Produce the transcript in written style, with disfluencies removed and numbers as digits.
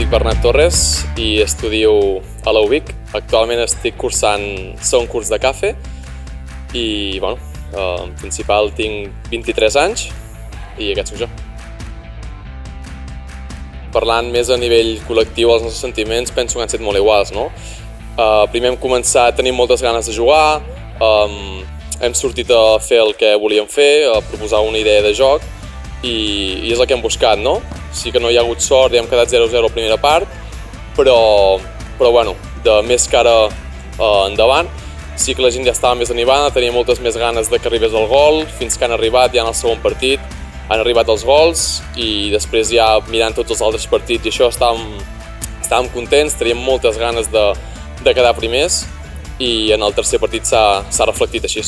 dic Bernat Torres i estudio a la UBIC. Actualment estic cursant segon curs de CAFE i, en principal tinc 23 anys i aquest soc jo. Parlant més a nivell col·lectiu, els nostres sentiments penso que han estat molt iguals, no? Primer hem començat a tenir moltes ganes de jugar, hem sortit a fer el que volíem fer, a proposar una idea de joc i és el que hem buscat, no? Sí que no hi ha hagut sort i hem quedat 0-0 a la primera part, però de més cara endavant, sí que la gent ja estava més animada, tenia moltes més ganes de que arribés el gol, fins que han arribat ja en el segon partit, han arribat els gols i després ja mirant tots els altres partits i això estàvem contents, teníem moltes ganes de quedar primers i en el tercer partit s'ha reflectit així.